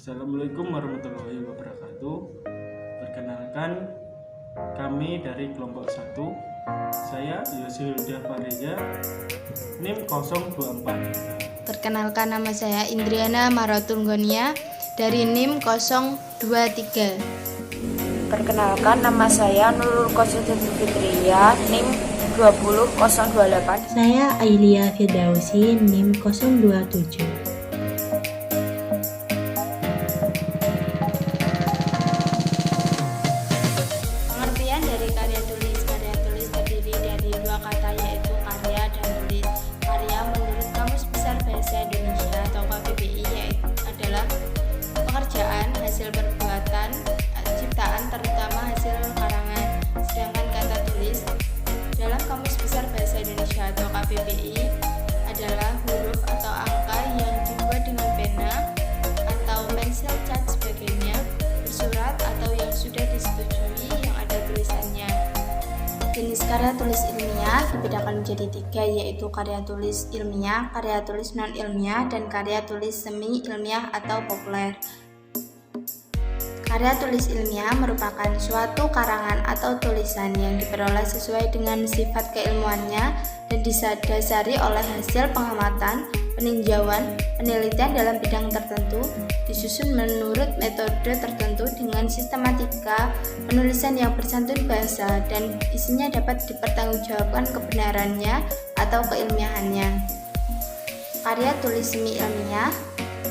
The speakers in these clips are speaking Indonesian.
Assalamualaikum warahmatullahi wabarakatuh. Perkenalkan, kami dari kelompok 1. Saya Yosilda Fareja, NIM 024. Perkenalkan, nama saya Indriana Marotunggonia dari NIM 023. Perkenalkan, nama saya Nurul Qasida Fitria, NIM 20028. Saya Ailia Firdausi, NIM 027. Pengertian dari karya tulis. Karya tulis terdiri dari dua kata, yaitu karya dan tulis. Karya menurut Kamus Besar Bahasa Indonesia atau KBBI adalah pekerjaan, hasil perbuatan, ciptaan, terutama hasil karangan. Sedangkan kata tulis dalam Kamus Besar Bahasa Indonesia atau KBBI adalah huruf atau angka yang dibuat dengan pena atau pensil, cat, sebagainya, bersurat atau yang sudah disetujui yang ada tulisannya. Jenis karya tulis ilmiah dibedakan menjadi 3, yaitu karya tulis ilmiah, karya tulis non-ilmiah, dan karya tulis semi-ilmiah atau populer. Karya tulis ilmiah merupakan suatu karangan atau tulisan yang diperoleh sesuai dengan sifat keilmuannya dan didasari oleh hasil pengamatan, peninjauan, penelitian dalam bidang tertentu, disusun menurut metode tertentu dengan sistematika penulisan yang bersantun bahasa, dan isinya dapat dipertanggungjawabkan kebenarannya atau keilmiahannya. Karya tulis semi-ilmiah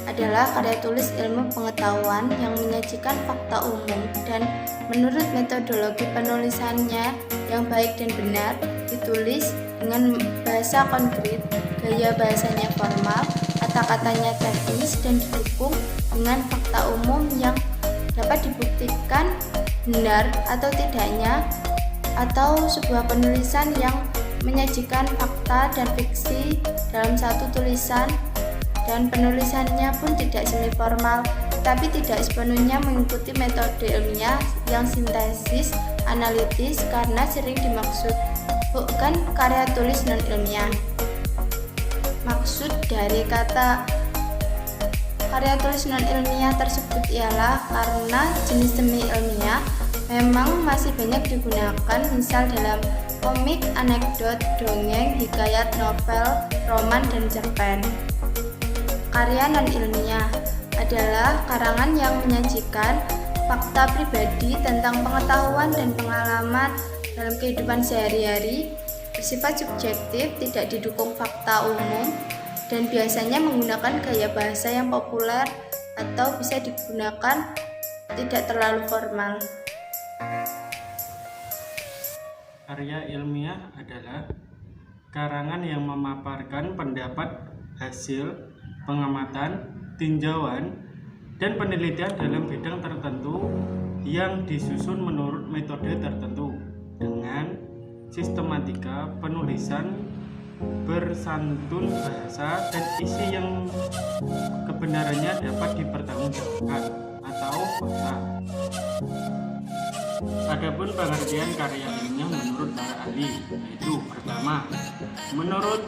adalah karya tulis ilmu pengetahuan yang menyajikan fakta umum dan menurut metodologi penulisannya yang baik dan benar, ditulis dengan bahasa konkret, gaya bahasanya formal, kata-katanya teknis, dan didukung dengan fakta umum yang dapat dibuktikan benar atau tidaknya, atau sebuah penulisan yang menyajikan fakta dan fiksi dalam satu tulisan, dan penulisannya pun tidak semi formal, tetapi tidak sepenuhnya mengikuti metode ilmiah yang sintesis, analitis, karena sering dimaksudkan karya tulis non ilmiah. Maksud dari kata karya tulis non ilmiah tersebut ialah karena jenis semi ilmiah memang masih banyak digunakan, misal dalam komik, anekdot, dongeng, hikayat, novel, roman, dan cerpen. Karya non-ilmiah adalah karangan yang menyajikan fakta pribadi tentang pengetahuan dan pengalaman dalam kehidupan sehari-hari, bersifat subjektif, tidak didukung fakta umum, dan biasanya menggunakan gaya bahasa yang populer atau bisa digunakan tidak terlalu formal. Karya ilmiah adalah karangan yang memaparkan pendapat, hasil pengamatan, tinjauan, dan penelitian dalam bidang tertentu yang disusun menurut metode tertentu dengan sistematika penulisan bersantun bahasa dan isi yang kebenarannya dapat dipertanggungjawabkan atau fakta. Adapun pengertian karya ilmiah menurut para ahli, yaitu pertama, menurut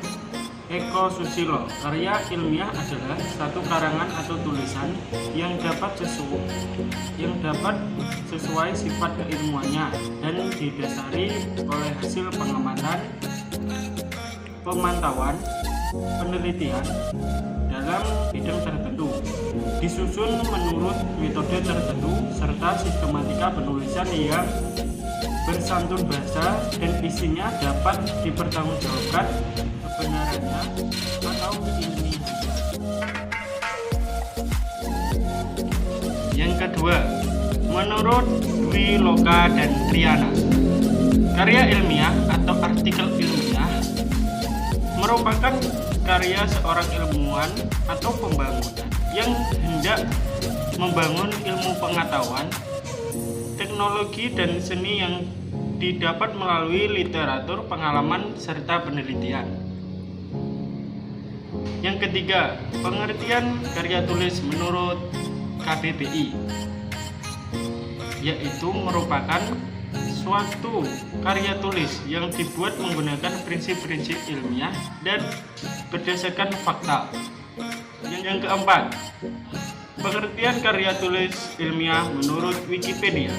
Eko Susilo, karya ilmiah adalah satu karangan atau tulisan yang dapat sesuai sifat keilmuannya dan didasari oleh hasil pengamatan, pemantauan, penelitian dalam bidang tertentu, disusun menurut metode tertentu, serta sistematika penulisan yang bersantun bahasa dan isinya dapat dipertanggungjawabkan kebenarannya atau keilmiahannya. Yang kedua, menurut Dwi Loka dan Triana, karya ilmiah atau artikel ilmiah merupakan karya seorang ilmuwan atau pembangunan yang hendak membangun ilmu pengetahuan, teknologi, dan seni yang didapat melalui literatur, pengalaman, serta penelitian. Yang ketiga, pengertian karya tulis menurut KBBI, yaitu merupakan suatu karya tulis yang dibuat menggunakan prinsip-prinsip ilmiah dan berdasarkan fakta. Yang keempat, Pengertian karya tulis ilmiah menurut Wikipedia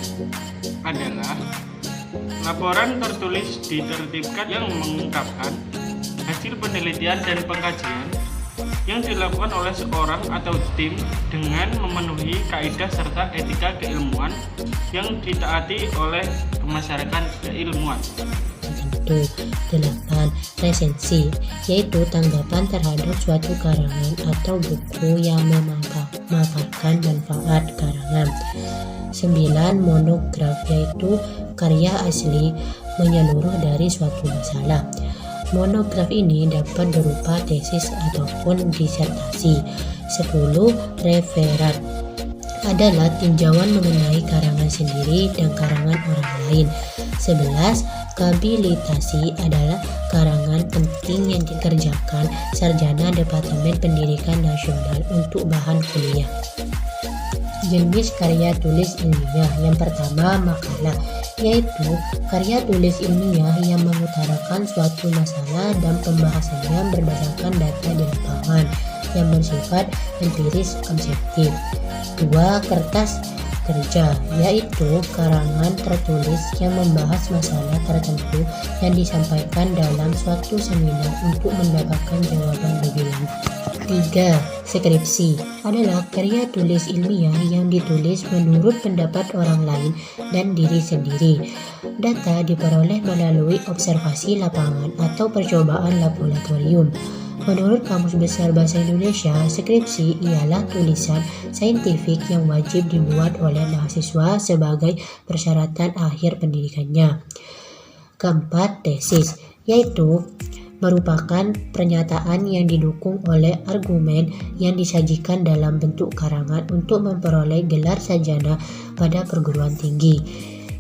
adalah laporan tertulis ditertibkan yang mengungkapkan hasil penelitian dan pengkajian yang dilakukan oleh seorang atau tim dengan memenuhi kaidah serta etika keilmuan yang ditaati oleh masyarakat keilmuan. 8. Resensi, yaitu tanggapan terhadap suatu karangan atau buku yang memaparkan manfaat karangan. 9. Monograf, yaitu karya asli menyeluruh dari suatu masalah. Monograf ini dapat berupa tesis ataupun disertasi. 10. Referat adalah tinjauan mengenai karangan sendiri dan karangan orang lain. 11. Habilitasi adalah karangan penting yang dikerjakan sarjana Departemen Pendidikan Nasional untuk bahan kuliah. Jenis karya tulis ilmiah. Yang pertama, makalah, yaitu karya tulis ilmiah yang mengutarakan suatu masalah dan pembahasannya berdasarkan data di lapangan yang bersifat empiris objektif. 2. Kertas kerja, yaitu karangan tertulis yang membahas masalah tertentu yang disampaikan dalam suatu seminar untuk mendapatkan jawaban lebih lanjut. 3. Skripsi adalah karya tulis ilmiah yang ditulis menurut pendapat orang lain dan diri sendiri. Data diperoleh melalui observasi lapangan atau percobaan laboratorium. Menurut Kamus Besar Bahasa Indonesia, skripsi ialah tulisan saintifik yang wajib dibuat oleh mahasiswa sebagai persyaratan akhir pendidikannya. 4. Tesis, yaitu merupakan pernyataan yang didukung oleh argumen yang disajikan dalam bentuk karangan untuk memperoleh gelar sarjana pada perguruan tinggi.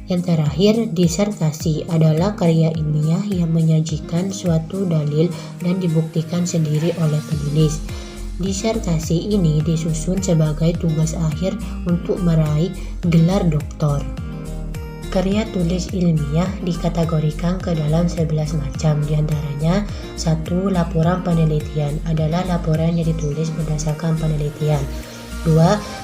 Yang terakhir, disertasi adalah karya ilmiah yang menyajikan suatu dalil dan dibuktikan sendiri oleh penulis. Disertasi ini disusun sebagai tugas akhir untuk meraih gelar doktor. Karya tulis ilmiah dikategorikan ke dalam 11 macam, diantaranya 1. Laporan penelitian adalah laporan yang ditulis berdasarkan penelitian. 2.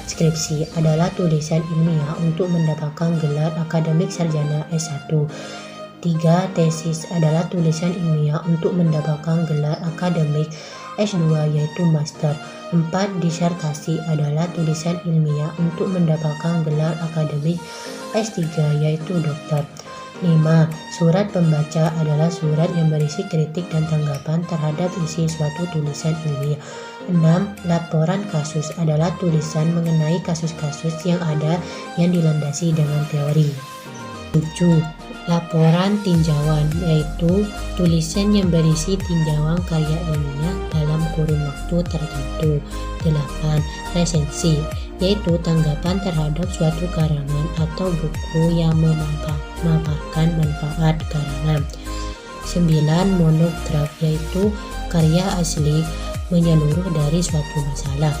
Skripsi adalah tulisan ilmiah untuk mendapatkan gelar akademik sarjana S1. 3. Tesis adalah tulisan ilmiah untuk mendapatkan gelar akademik S2 yaitu master. 4. Disertasi adalah tulisan ilmiah untuk mendapatkan gelar akademik S3 yaitu doktor. 5. Surat pembaca adalah surat yang berisi kritik dan tanggapan terhadap isi suatu tulisan ilmiah. 6. Laporan kasus adalah tulisan mengenai kasus-kasus yang ada yang dilandasi dengan teori. 7. Laporan tinjauan, yaitu tulisan yang berisi tinjauan karya ilmiah dalam kurun waktu tertentu. 8. Resensi, yaitu tanggapan terhadap suatu karangan atau buku yang memaparkan manfaat karangan. 9. Monograf, yaitu karya asli menyeluruh dari suatu masalah.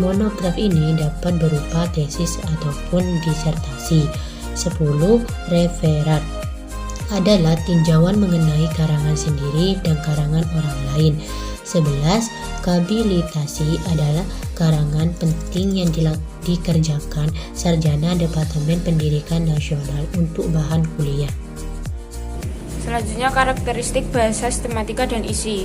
Monograf ini dapat berupa tesis ataupun disertasi. 10. Referat adalah tinjauan mengenai karangan sendiri dan karangan orang lain. 11. Habilitasi adalah karangan penting yang dikerjakan sarjana Departemen Pendidikan Nasional untuk bahan kuliah. Selanjutnya, karakteristik bahasa, sistematika, dan isi.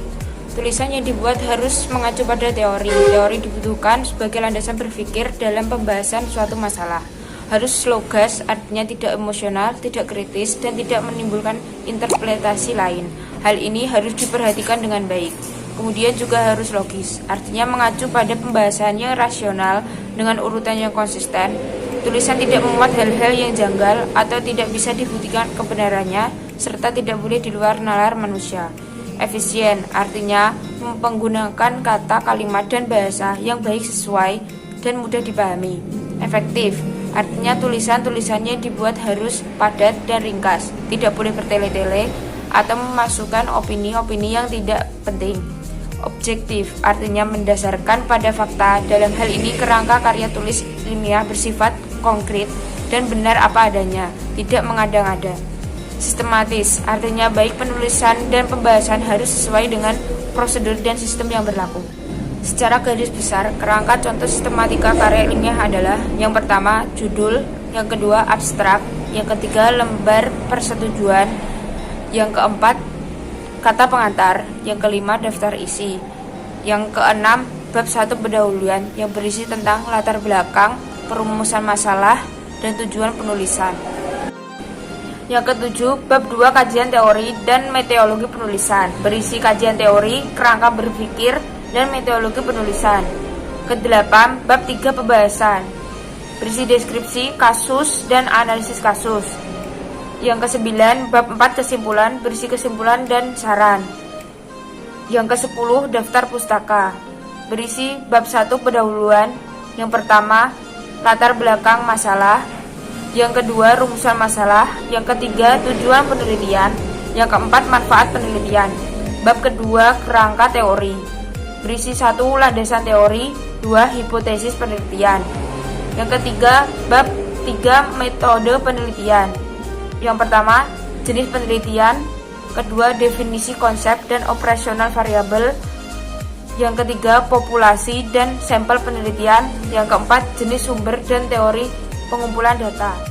Tulisan yang dibuat harus mengacu pada teori. Teori dibutuhkan sebagai landasan berpikir dalam pembahasan suatu masalah. Harus logas, artinya tidak emosional, tidak kritis, dan tidak menimbulkan interpretasi lain. Hal ini harus diperhatikan dengan baik. Kemudian juga harus logis, artinya mengacu pada pembahasannya rasional dengan urutan yang konsisten. Tulisan tidak memuat hal-hal yang janggal atau tidak bisa dibuktikan kebenarannya, serta tidak boleh di luar nalar manusia. Efisien, artinya menggunakan kata, kalimat, dan bahasa yang baik, sesuai, dan mudah dipahami. Efektif, artinya tulisannya dibuat harus padat dan ringkas, tidak boleh bertele-tele atau memasukkan opini-opini yang tidak penting. Objektif, artinya mendasarkan pada fakta. Dalam hal ini, kerangka karya tulis ilmiah bersifat konkret dan benar apa adanya, tidak mengada-ngada. Sistematis, artinya baik penulisan dan pembahasan harus sesuai dengan prosedur dan sistem yang berlaku. Secara garis besar, kerangka contoh sistematika karya ilmiah adalah: yang pertama, judul; yang kedua, abstrak; yang ketiga, lembar persetujuan; yang keempat, kata pengantar; yang kelima, daftar isi; yang keenam, bab 1 pendahuluan yang berisi tentang latar belakang, perumusan masalah, dan tujuan penulisan. Yang ketujuh, bab 2 kajian teori dan metodologi penulisan, berisi kajian teori, kerangka berpikir, dan metodologi penulisan. Kedelapan, bab 3 pembahasan, berisi deskripsi kasus dan analisis kasus. Yang kesembilan, bab 4 kesimpulan, berisi kesimpulan dan saran. Yang ke-10, daftar pustaka, berisi bab 1 pendahuluan. Yang pertama, latar belakang masalah; yang kedua, rumusan masalah; yang ketiga, tujuan penelitian; yang keempat, manfaat penelitian. Bab kedua, kerangka teori, berisi 1 landasan teori, 2 hipotesis penelitian. Yang ketiga, bab 3 metode penelitian. Yang pertama, jenis penelitian; kedua, definisi konsep dan operasional variabel; yang ketiga, populasi dan sampel penelitian; yang keempat, jenis sumber dan teori pengumpulan data.